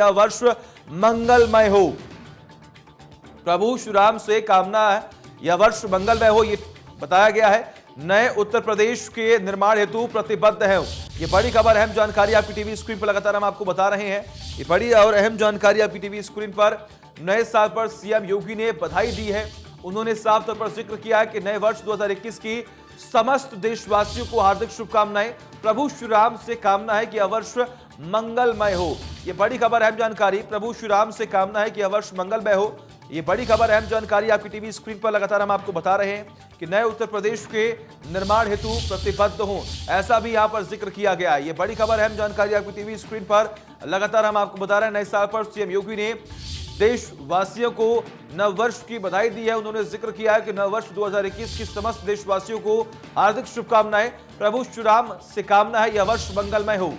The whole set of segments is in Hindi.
यह वर्ष मंगलमय हो। प्रभु श्री राम से कामना है यह वर्ष मंगलमय हो, ये बताया गया है। नए उत्तर प्रदेश के निर्माण हेतु प्रतिबद्ध है। ये बड़ी खबर, अहम जानकारी आपकी टीवी स्क्रीन पर लगातार हम आपको बता रहे हैं। ये बड़ी और अहम जानकारी आपकी टीवी स्क्रीन पर। नए साल पर सीएम योगी ने बधाई दी है। उन्होंने साफ तौर पर जिक्र किया है कि नए वर्ष 2021 की समस्त देशवासियों को हार्दिक शुभकामनाएं। प्रभु श्री राम से कामना है कि यह वर्ष मंगलमय हो। ये बड़ी खबर, अहम जानकारी। प्रभु श्री राम से कामना है कि यह वर्ष मंगलमय हो। ये बड़ी खबर, अहम जानकारी आपकी टीवी स्क्रीन पर लगातार हम आपको बता रहे हैं कि नए उत्तर प्रदेश के निर्माण हेतु प्रतिबद्ध हों, ऐसा भी यहां पर जिक्र किया गया है। ये बड़ी खबर, अहम जानकारी आपकी टीवी स्क्रीन पर लगातार हम आपको बता रहे हैं। नए साल पर सीएम योगी ने देशवासियों को नववर्ष की बधाई दी है। उन्होंने जिक्र किया है कि नववर्ष 2021 की समस्त देशवासियों को हार्दिक शुभकामनाएं। प्रभु श्री राम से कामना है यह वर्ष मंगलमय हो।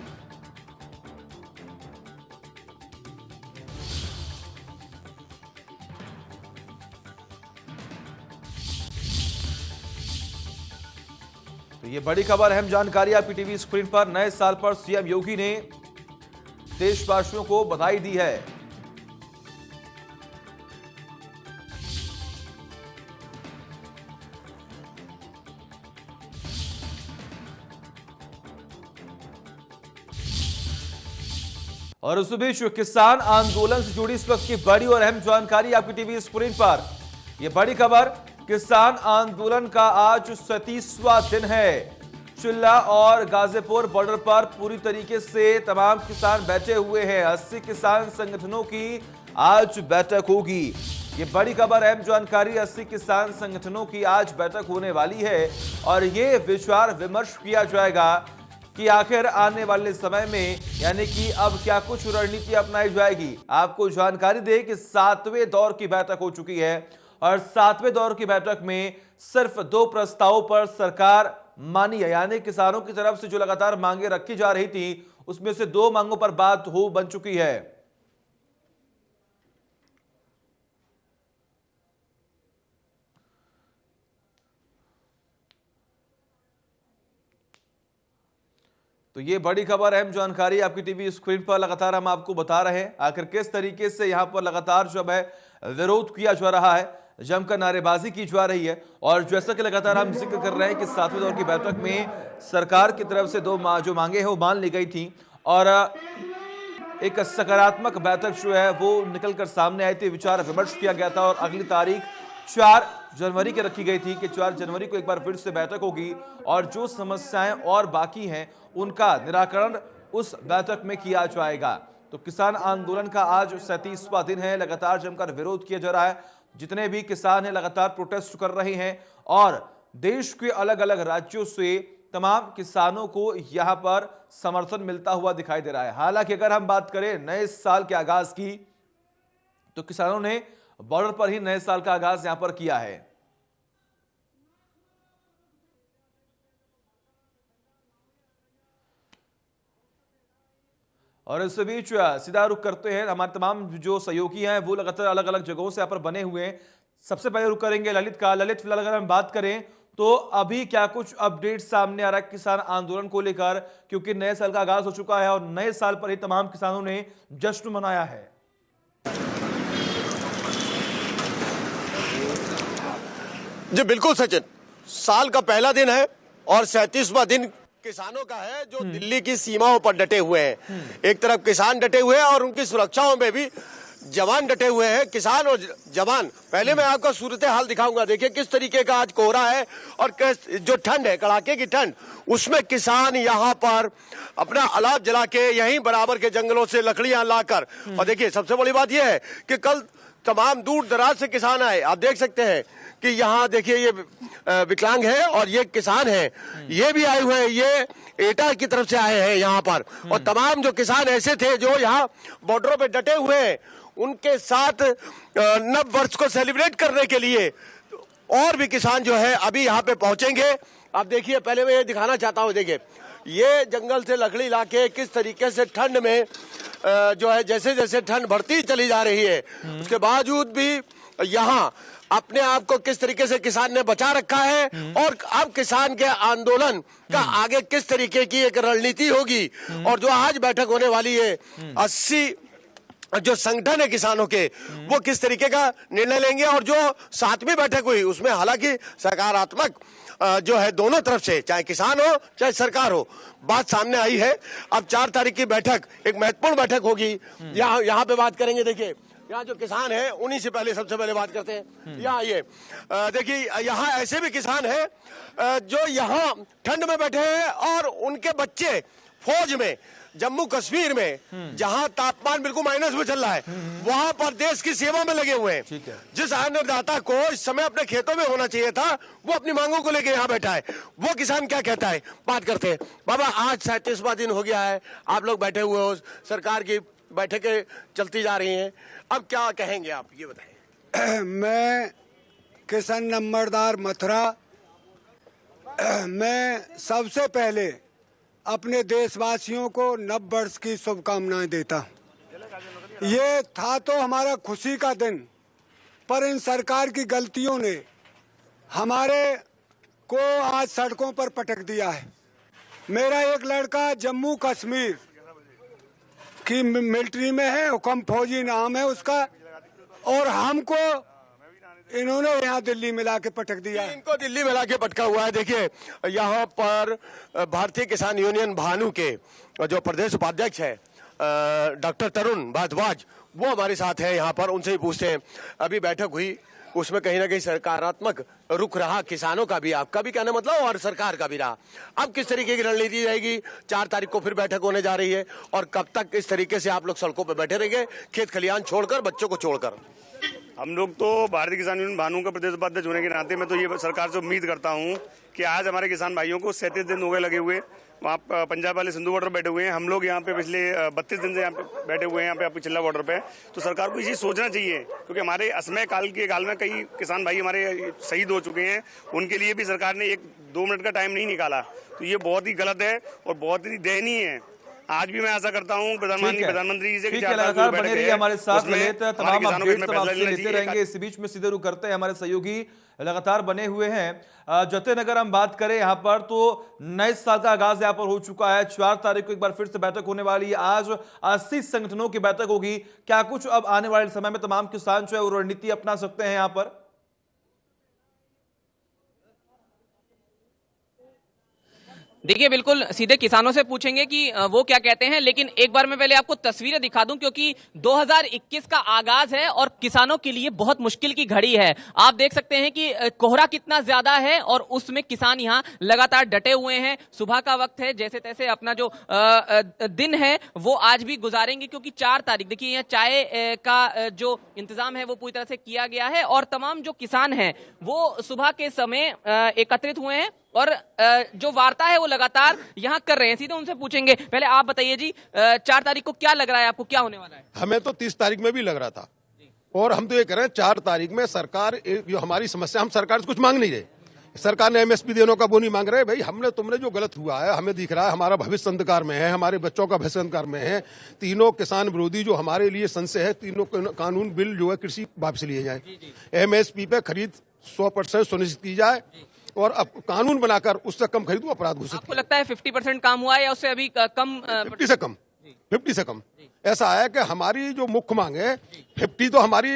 तो ये बड़ी खबर, अहम जानकारी आपकी टीवी स्क्रीन पर। नए साल पर सीएम योगी ने देशवासियों को बधाई दी है। और उस बीच किसान आंदोलन से जुड़ी इस वक्त की बड़ी और अहम जानकारी आपकी टीवी स्क्रीन पर। यह बड़ी खबर, किसान आंदोलन का आज 37वां दिन है। चिल्ला और गाजीपुर बॉर्डर पर पूरी तरीके से तमाम किसान बैठे हुए हैं। 80 किसान संगठनों की आज बैठक होगी। ये बड़ी खबर, अहम जानकारी। 80 किसान संगठनों की आज बैठक होने वाली है और ये विचार विमर्श किया जाएगा कि आखिर आने वाले समय में यानी कि अब क्या कुछ रणनीति अपनाई जाएगी। आपको जानकारी दें कि 7वें दौर की बैठक हो चुकी है और 7वें दौर की बैठक में सिर्फ 2 प्रस्तावों पर सरकार मानी है। यानी किसानों की तरफ से जो लगातार मांगे रखी जा रही थी, उसमें से 2 मांगों पर बात हो बन चुकी है। तो ये बड़ी खबर, अहम जानकारी आपकी टीवी स्क्रीन पर लगातार हम आपको बता रहे हैं। आखिर किस तरीके से यहां पर लगातार जो है विरोध किया जा रहा है, जमकर नारेबाजी की जा रही है। और जैसा कि लगातार हम जिक्र कर रहे हैं कि 7वें दौर की बैठक में सरकार की तरफ से 2 जो मांगे हैं वो मान ली गई थी और एक सकारात्मक बैठक जो है वो निकलकर सामने आई थी। विचार विमर्श किया गया था और अगली तारीख 4 जनवरी की रखी गई थी कि 4 जनवरी को एक बार फिर से बैठक होगी और जो समस्याएं और बाकी हैं उनका निराकरण उस बैठक में किया जाएगा। तो किसान आंदोलन का आज 37वां दिन है। लगातार जमकर विरोध किया जा रहा है। जितने भी किसान हैं लगातार प्रोटेस्ट कर रहे हैं और देश के अलग अलग राज्यों से तमाम किसानों को यहां पर समर्थन मिलता हुआ दिखाई दे रहा है। हालांकि अगर हम बात करें नए साल के आगाज की, तो किसानों ने बॉर्डर पर ही नए साल का आगाज यहां पर किया है। और इस बीच सीधा रुख करते हैं, हमारे तमाम जो सहयोगी हैं वो लगातार अलग अलग जगहों से यहाँ पर बने हुए हैं। सबसे पहले रुख करेंगे ललित का। ललित, फिलहाल अगर हम बात करें तो अभी क्या कुछ अपडेट सामने आ रहा है किसान आंदोलन को लेकर, क्योंकि नए साल का आगाज हो चुका है और नए साल पर ही तमाम किसानों ने जश्न मनाया है। जी बिल्कुल सचिन, साल का पहला दिन है और 37वां दिन किसानों का है जो दिल्ली की सीमाओं पर डटे हुए हैं। एक तरफ किसान डटे हुए हैं और उनकी सुरक्षाओं में भी जवान डटे हुए हैं। किसान और जवान, पहले मैं आपको सूरत हाल दिखाऊंगा। देखिए किस तरीके का आज कोहरा है और जो ठंड है, कड़ाके की ठंड, उसमें किसान यहाँ पर अपना अलाव जला के यहीं बराबर के जंगलों से लकड़ियां लाकर, और देखिए सबसे बड़ी बात यह है कि कल तमाम दूर दराज से किसान आए। आप देख सकते हैं कि यहाँ देखिए ये विकलांग है और ये किसान है, ये भी आए हुए हैं, ये एटा की तरफ से आए हैं यहाँ पर। और तमाम जो किसान ऐसे थे जो यहाँ बॉर्डरों पे डटे हुए हैं, उनके साथ नव वर्ष को सेलिब्रेट करने के लिए और भी किसान जो है अभी यहाँ पे पहुंचेंगे। आप देखिए, पहले मैं ये दिखाना चाहता हूँ, देखिए ये जंगल से लकड़ी लाके किस तरीके से ठंड में जो है जैसे जैसे ठंड बढ़ती चली जा रही है, उसके बावजूद भी यहाँ अपने आप को किस तरीके से किसान ने बचा रखा है। और अब किसान के आंदोलन का आगे किस तरीके की एक रणनीति होगी, और जो आज बैठक होने वाली है 80 जो संगठन है किसानों के वो किस तरीके का निर्णय लेंगे। और जो 7वीं बैठक हुई उसमें हालांकि सकारात्मक जो है दोनों तरफ से, चाहे किसान हो चाहे सरकार हो, बात सामने आई है। अब 4 तारीख की बैठक एक महत्वपूर्ण बैठक होगी। यहाँ पे बात करेंगे। देखिए यहाँ जो किसान है उन्हीं से पहले सबसे पहले बात करते हैं। यहाँ ये देखिए, यहाँ ऐसे भी किसान हैं जो यहाँ ठंड में बैठे हैं और उनके बच्चे फौज में, जम्मू कश्मीर में जहां तापमान बिल्कुल माइनस में चल रहा है, वहां पर देश की सेवा में लगे हुए हैं। जिस अन्नदाता को इस समय अपने खेतों में होना चाहिए था, वो अपनी मांगों को लेकर यहाँ बैठा है। वो किसान क्या कहता है, बात करते हैं। बाबा, आज 37वां दिन हो गया है, आप लोग बैठे हुए हो, सरकार की बैठकें चलती जा रही हैं, अब क्या कहेंगे आप, ये बताएं। मैं किसान नंबरदार मथुरा, मैं सबसे पहले अपने देशवासियों को नव वर्ष की शुभकामनाएं देता। ये था तो हमारा खुशी का दिन, पर इन सरकार की गलतियों ने हमारे को आज सड़कों पर पटक दिया है। मेरा एक लड़का जम्मू कश्मीर की मिलिट्री में है, हुकम फौजी नाम है उसका, और हमको इन्होंने यहाँ दिल्ली में लाके पटक दिया है। इनको दिल्ली में लाके पटका हुआ है। देखिए यहाँ पर भारतीय किसान यूनियन भानु के जो प्रदेश उपाध्यक्ष है डॉक्टर तरुण भारद्वाज, वो हमारे साथ है यहाँ पर। उनसे ही पूछते हैं, अभी बैठक हुई उसमें कहीं ना कहीं सकारात्मक रुख रहा, किसानों का भी, आपका भी कहना मतलब, और सरकार का भी रहा। अब किस तरीके की रणनीति रहेगी? 4 तारीख को फिर बैठक होने जा रही है, और कब तक इस तरीके से आप लोग सड़कों पर बैठे रहेंगे, खेत खलिहान छोड़कर, बच्चों को छोड़कर? हम लोग तो भारतीय किसान यूनियन भानु का प्रदेश उपाध्यक्ष होने के नाते मैं तो ये सरकार से उम्मीद करता हूँ कि आज हमारे किसान भाइयों को 37 दिन हो गए लगे हुए। वहाँ पंजाब वाले सिंधु बॉर्डर बैठे हुए हैं, हम लोग यहाँ पे पिछले 32 दिन से यहाँ पे बैठे हुए हैं, यहाँ पे आपके चिल्ला बॉर्डर पे। तो सरकार को ये सोचना चाहिए, क्योंकि हमारे असमय काल में कई किसान भाई हमारे शहीद हो चुके हैं, उनके लिए भी सरकार ने 1-2 मिनट का टाइम नहीं निकाला। तो ये बहुत ही गलत है और बहुत ही दयनीय है। आज भी मैं आशा करता हूँ प्रधानमंत्री जी से लगातार बने रहिए हमारे साथ, तमाम अपडेट्स आपसे लेते रहेंगे। इस बीच में सीधे रुख करते हैं, हमारे सहयोगी लगातार बने हुए हैं। जतेनगर हम बात करें यहाँ पर, तो नए साल का आगाज यहाँ पर हो चुका है। 4 तारीख को एक बार फिर से बैठक होने वाली है। आज 80 संगठनों की बैठक होगी। क्या कुछ अब आने वाले समय में तमाम किसान जो है वो रणनीति अपना सकते हैं यहाँ पर? देखिए, बिल्कुल सीधे किसानों से पूछेंगे कि वो क्या कहते हैं, लेकिन एक बार मैं पहले आपको तस्वीरें दिखा दूं, क्योंकि 2021 का आगाज है और किसानों के लिए बहुत मुश्किल की घड़ी है। आप देख सकते हैं कि कोहरा कितना ज्यादा है और उसमें किसान यहाँ लगातार डटे हुए हैं। सुबह का वक्त है, जैसे तैसे अपना जो दिन है वो आज भी गुजारेंगे, क्योंकि 4 तारीख, देखिए यहाँ चाय का जो इंतजाम है वो पूरी तरह से किया गया है और तमाम जो किसान हैं वो सुबह के समय एकत्रित हुए हैं और जो वार्ता है वो लगातार यहाँ कर रहे हैं। सीधे उनसे पूछेंगे। पहले आप बताइए जी, 4 तारीख को क्या लग रहा है आपको, क्या होने वाला है? हमें तो 30 तारीख में भी लग रहा था, और हम तो ये कह रहे हैं 4 तारीख में सरकार, जो हमारी समस्या, हम सरकार से कुछ मांग नहीं रहे। सरकार ने एमएसपी देने का वो नहीं मांग रहे। भाई तुमने जो गलत हुआ है हमें दिख रहा है, हमारा भविष्य अंधकार में है, हमारे बच्चों का भविष्य अंधकार में है। तीनों किसान विरोधी जो हमारे लिए संशय है, तीनों कानून बिल जो है कृषि वापस लिए जाए, एमएसपी पे खरीद 100% सुनिश्चित की जाए, और अब कानून बनाकर उससे कम खरीदो अपराध घोषित। आपको लगता है 50% काम हुआ है या उससे अभी कम? 50 से कम ऐसा है कि हमारी जो मुख्य मांग है 50, तो हमारी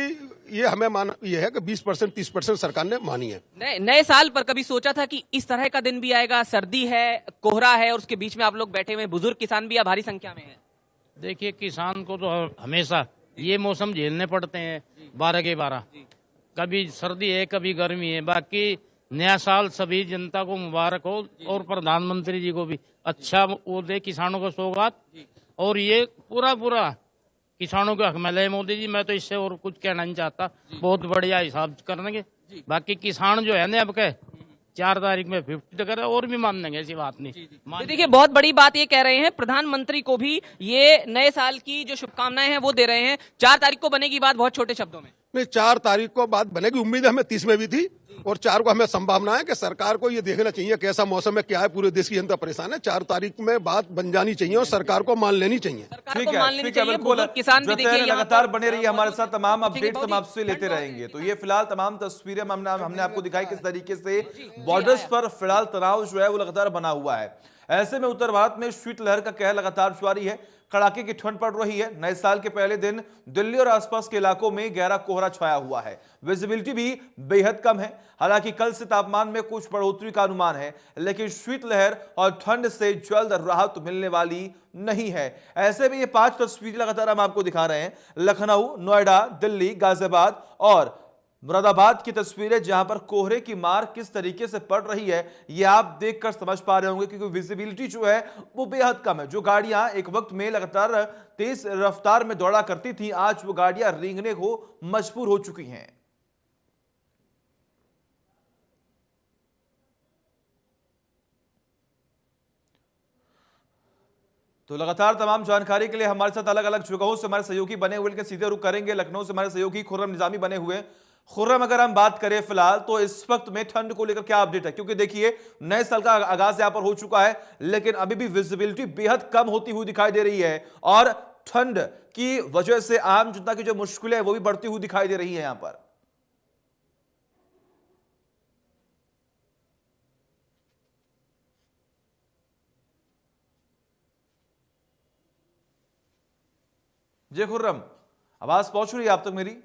ये हमें ये है कि 20% 30% सरकार ने मानी है। नए साल पर कभी सोचा था कि इस तरह का दिन भी आएगा? सर्दी है, कोहरा है और उसके बीच में आप लोग बैठे हुए, बुजुर्ग किसान भी भारी संख्या में है। देखिए, किसान को तो हमेशा ये मौसम झेलने पड़ते हैं, 12 के 12, कभी सर्दी है कभी गर्मी है। बाकी नया साल सभी जनता को मुबारक हो और प्रधानमंत्री जी को भी अच्छा वो दे, किसानों को सौगात। और ये पूरा किसानों के हक में ले मोदी जी। मैं तो इससे और कुछ कहना नहीं चाहता, बहुत बढ़िया हिसाब करेंगे। बाकी किसान जो है ना, अब के 4 तारीख में 50 तो करे और भी मान लेंगे, ऐसी बात नहीं। देखिए, बहुत बड़ी बात ये कह रहे हैं, प्रधानमंत्री को भी ये नए साल की जो शुभकामनाएं हैं वो दे रहे हैं। 4 तारीख को बनेगी बात बहुत छोटे शब्दों में। नहीं, 4 तारीख को बात बनेगी, उम्मीद हमें 30 में भी थी, और 4 को हमें संभावना है कि सरकार को ये देखना चाहिए कैसा मौसम है, क्या है, पूरे देश की जनता परेशान है। 4 तारीख में बात बन जानी चाहिए और सरकार को मान लेनी चाहिए। ठीक है, बिल्कुल। किसान भी देखिए लगातार बने रहिए हमारे साथ, तमाम अपडेट्स हम आपसे लेते रहेंगे। तो ये फिलहाल तमाम तस्वीरें हमने आपको दिखाई किस तरीके से बॉर्डर्स पर फिलहाल तनाव जो है वो लगातार बना हुआ है। ऐसे में उत्तर भारत में शीतलहर का कहर लगातार जारी है। कड़ाके की ठंड पड़ रही है। नए साल के पहले दिन दिल्ली और आसपास के इलाकों में गहरा कोहरा छाया हुआ है। विजिबिलिटी भी बेहद कम है। हालांकि कल से तापमान में कुछ बढ़ोतरी का अनुमान है, लेकिन शीतलहर और ठंड से जल्द राहत मिलने वाली नहीं है। ऐसे में ये 5 तस्वीरें लगातार हम आपको दिखा रहे हैं। लखनऊ, नोएडा, दिल्ली, गाजियाबाद और मुरादाबाद की तस्वीरें, जहां पर कोहरे की मार किस तरीके से पड़ रही है ये आप देखकर समझ पा रहे होंगे, क्योंकि विजिबिलिटी जो है वो बेहद कम है। जो गाड़ियां एक वक्त में लगातार तेज रफ्तार में दौड़ा करती थी, आज वो गाड़ियां रेंगने को मजबूर हो चुकी हैं। तो लगातार तमाम जानकारी के लिए हमारे साथ अलग अलग जगहों से हमारे सहयोगी बने हुए, लेकिन सीधे रुख करेंगे लखनऊ से हमारे सहयोगी खुर्रम निजामी बने हुए। खुर्रम, अगर हम बात करें फिलहाल तो इस वक्त में ठंड को लेकर क्या अपडेट है? क्योंकि देखिए नए साल का आगाज यहां पर हो चुका है, लेकिन अभी भी विजिबिलिटी बेहद कम होती हुई दिखाई दे रही है और ठंड की वजह से आम जनता की जो मुश्किलें है वो भी बढ़ती हुई दिखाई दे रही है यहां पर। जय खुर्रम, आवाज पहुंच रही है आप तक मेरी?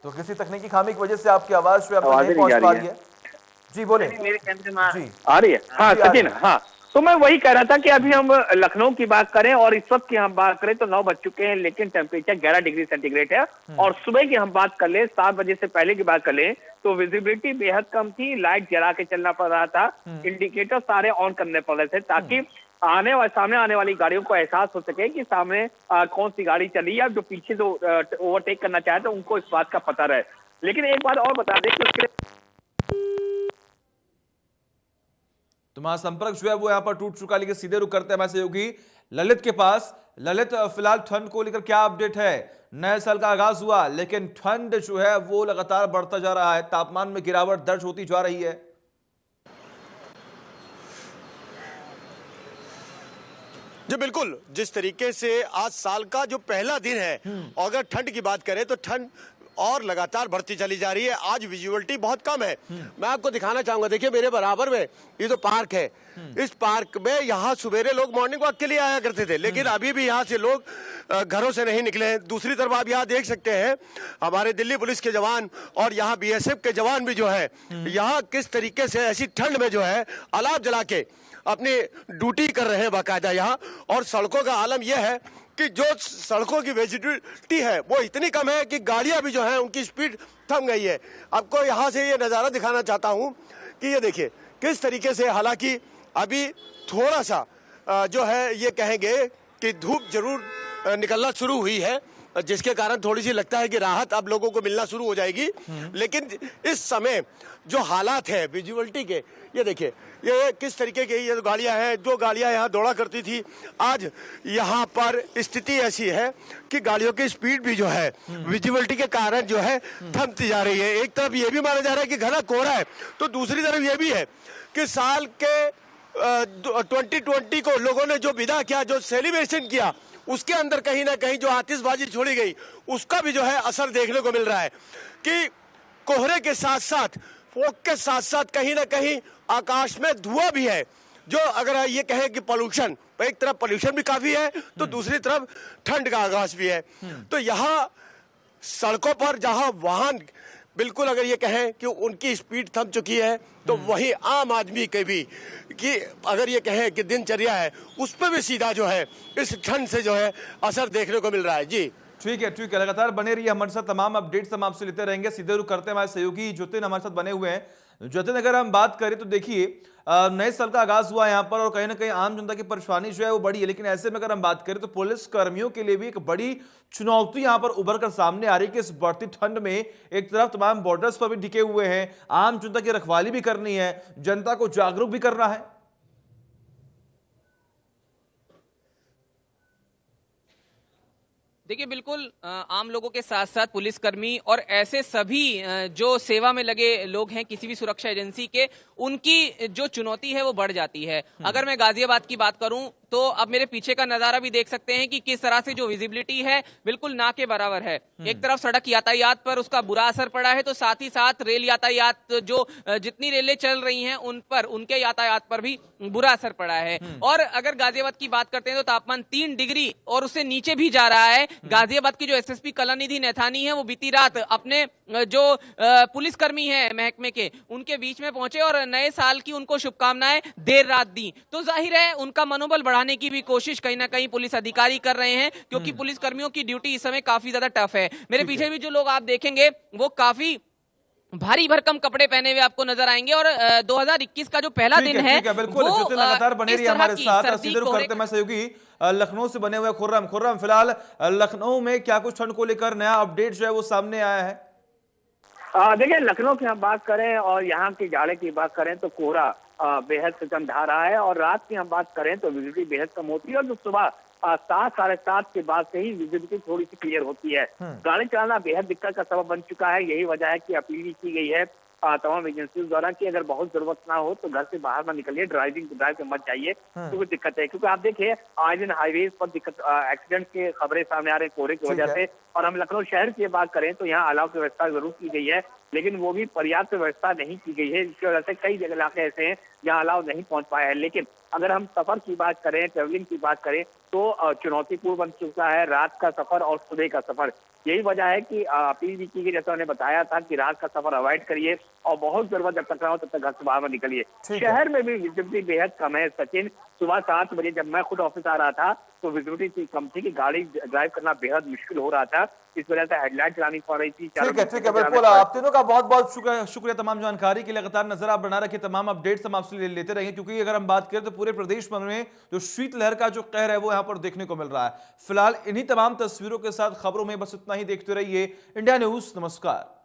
तो किसी तकनीकी खामी की वजह से आपकी आवाज जो नहीं पहुंच पा रही है। जी बोले। मेरे कैमरे में जी आ रही है। हाँ सचिन, हाँ तो मैं वही कह रहा था कि अभी हम लखनऊ की बात करें और इस वक्त की हम बात करें तो 9 बज चुके हैं, लेकिन टेम्परेचर 11 डिग्री सेंटीग्रेड है। और सुबह की हम बात कर लें, 7 बजे से पहले की बात कर लें तो विजिबिलिटी बेहद कम थी। लाइट जला के चलना पड़ रहा था, इंडिकेटर सारे ऑन करने पड़ रहे थे ताकि सामने आने वाली गाड़ियों को एहसास हो सके कि सामने कौन सी गाड़ी चली है, जो पीछे जो ओवरटेक करना चाहे तो उनको इस बात का पता रहे। लेकिन एक बात और बता दें कि उसके तुम्हारा संपर्क जो है वो यहां पर टूट चुका, लेकिन सीधे रुक करते हैं हमारे सहयोगी ललित के पास। ललित, फिलहाल ठंड को लेकर क्या अपडेट है? नए साल का आगाज हुआ, लेकिन ठंड जो है वो लगातार बढ़ता जा रहा है, तापमान में गिरावट दर्ज होती जा रही है। जी बिल्कुल, जिस तरीके से आज साल का जो पहला दिन है, अगर ठंड की बात करें तो ठंड और लगातार बढ़ती चली जा रही है। आज विजुअलिटी बहुत कम है। मैं आपको दिखाना चाहूंगा, देखिए मेरे बराबर में ये तो पार्क है। इस पार्क में यहाँ सवेरे लोग मॉर्निंग वॉक के लिए आया करते थे, लेकिन अभी भी यहाँ से लोग घरों से नहीं निकले हैं। दूसरी तरफ आप यहाँ देख सकते हैं हमारे दिल्ली पुलिस के जवान और यहाँ बीएसएफ के जवान भी जो है यहाँ किस तरीके से ऐसी ठंड में जो है अलाव जला के अपनी ड्यूटी कर रहे हैं बाकायदा यहाँ। और सड़कों का आलम यह है कि जो सड़कों की विजिबिलिटी है वो इतनी कम है कि गाड़ियां भी जो है उनकी स्पीड थम गई है। आपको यहाँ से ये नज़ारा दिखाना चाहता हूँ कि ये देखिए किस तरीके से, हालांकि अभी थोड़ा सा जो है ये कहेंगे कि धूप जरूर निकलना शुरू हुई है, जिसके कारण थोड़ी सी लगता है कि राहत अब लोगों को मिलना शुरू हो जाएगी। लेकिन इस समय जो हालात है विजिबिलिटी के, ये देखिए ये किस तरीके की ये गाड़ियां हैं, जो गाड़ियां यहाँ दौड़ा करती थी, आज यहाँ पर स्थिति ऐसी है कि गाड़ियों की स्पीड भी जो है विजिबिलिटी के कारण जो है थमती जा रही है। एक तरफ ये भी माना जा रहा है कि घना कोहरा है, तो दूसरी तरफ ये भी है कि साल के 2020 को लोगों ने जो विदा किया, जो सेलिब्रेशन किया, उसके अंदर कहीं ना कहीं जो आतिशबाजी छोड़ी गई उसका भी जो है असर देखने को मिल रहा है कि कोहरे के साथ साथ, फोग के साथ साथ कहीं ना कहीं आकाश में धुआं भी है। जो अगर ये कहें कि पोल्यूशन, एक तरफ पोल्यूशन भी काफी है तो दूसरी तरफ ठंड का आगाज भी है। तो यहाँ सड़कों पर जहाँ वाहन बिल्कुल अगर ये कहें कि उनकी स्पीड थम चुकी है, तो वही आम आदमी के भी कि अगर ये कहें कि दिनचर्या है उस पर भी सीधा जो है इस ठंड से जो है असर देखने को मिल रहा है। जी ठीक है, लगातार बने रहिए हमारे साथ, तमाम अपडेट्स हम आपसे लेते रहेंगे। सीधे रुख करते हैं हमारे सहयोगी ज्योतिन हमारे साथ बने हुए हैं। ज्योतिन, अगर हम बात करें तो देखिए नए साल का आगाज हुआ यहाँ पर और कहीं ना कहीं आम जनता की परेशानी जो है वो बड़ी है, लेकिन ऐसे में अगर हम बात करें तो पुलिस कर्मियों के लिए भी एक बड़ी चुनौती यहाँ पर उभर कर सामने आ रही है कि इस बढ़ती ठंड में एक तरफ तमाम बॉर्डर्स पर भी टिके हुए हैं, आम जनता की रखवाली भी करनी है, जनता को जागरूक भी करना है। देखिए बिल्कुल आम लोगों के साथ साथ पुलिसकर्मी और ऐसे सभी जो सेवा में लगे लोग हैं किसी भी सुरक्षा एजेंसी के, उनकी जो चुनौती है वो बढ़ जाती है। अगर मैं गाजियाबाद की बात करूं तो अब मेरे पीछे का नजारा भी देख सकते हैं कि किस तरह से जो विजिबिलिटी है बिल्कुल ना के बराबर है। एक तरफ सड़क यातायात पर उसका बुरा असर पड़ा है, तो साथ ही साथ रेल यातायात, जो जितनी रेलें चल रही हैं उन पर, उनके यातायात पर भी बुरा असर पड़ा है। और अगर गाजियाबाद की बात करते हैं तो तापमान 3 डिग्री और उससे नीचे भी जा रहा है। गाजियाबाद की जो एसएसपी कलानिधि नैथानी है वो बीती रात अपने जो पुलिसकर्मी है महकमे के, उनके बीच में पहुंचे और नए साल की उनको शुभकामनाएं देर रात दी। तो जाहिर है उनका मनोबल बढ़ाने की भी कोशिश कहीं ना कहीं पुलिस अधिकारी कर रहे हैं, क्योंकि पुलिसकर्मियों की ड्यूटी इस समय काफी ज्यादा टफ है। मेरे पीछे भी जो लोग आप देखेंगे वो काफी भारी भरकम कपड़े पहने हुए आपको नजर आएंगे। और 2021 का जो पहला दिन है बिल्कुल वो लगातार बने रही हमारे साथ। सर्दी सीधे रुख करते मैं सहयोगी लखनऊ से बने हुए खुर्रम, फिलहाल लखनऊ में क्या कुछ ठंड को लेकर नया अपडेट जो है वो सामने आया है? देखिए, लखनऊ की हम बात करें और यहाँ के जाड़े की बात करें तो कोहरा बेहद से कम ढा रहा है, और रात की हम बात करें तो विजिबिलिटी बेहद कम होती है, और जो सुबह 7 साढ़े 7 के बाद से ही विजिबिलिटी थोड़ी सी क्लियर होती है। गाड़ी चलाना बेहद दिक्कत का सबब बन चुका है। यही वजह है कि अपील भी की गई है तमाम एजेंसियों द्वारा कि अगर बहुत जरूरत ना हो तो घर से बाहर ना निकलिए, ड्राइव के मत जाइए, तो कुछ दिक्कत है। क्योंकि आप देखिए आज इन हाईवेज पर दिक्कत, एक्सीडेंट के खबरें सामने आ रहे हैं कोहरे की वजह से। और हम लखनऊ शहर की बात करें तो यहाँ अलाव की व्यवस्था जरूर की गई है, लेकिन वो भी पर्याप्त व्यवस्था नहीं की गई है, जिसकी वजह से कई जगह इलाके ऐसे हैं जहाँ अलाव नहीं पहुंच पाया है। लेकिन अगर हम सफर की बात करें, ट्रेवलिंग की बात करें तो चुनौतीपूर्ण बन चुका है रात का सफर और सुबह का सफर। यही वजह है कि अपील भी की गई, जैसा उन्होंने बताया था कि रात का सफर अवॉइड करिए और बहुत जरूरत जब तक ना हो तब तक घर से बाहर निकलिए। शहर में भी विजिबिलिटी बेहद कम है सचिन। सुबह 7 बजे जब मैं खुद ऑफिस आ रहा था तो विजिबिलिटी कम थी कि गाड़ी ड्राइव करना बेहद मुश्किल हो रहा था, इस वजह से हेडलाइट चलानी पड़ रही थी। ठीक है बिल्कुल। आप तीनों का बहुत बहुत शुक्रिया तमाम जानकारी के लिए। लगातार नजर आप बना रखिए, तमाम अपडेट्स हम आपसे लेते रहेंगे, क्योंकि अगर हम बात करें तो पूरे प्रदेश में जो शीतलहर का जो कहर है वो यहाँ पर देखने को मिल रहा है। फिलहाल इन्हीं तमाम तस्वीरों के साथ खबरों में बस इतना ही। देखते रहिए इंडिया न्यूज। नमस्कार।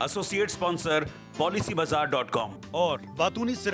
एसोसिएट स्पॉन्सर PolicyBazaar.com और बातूनी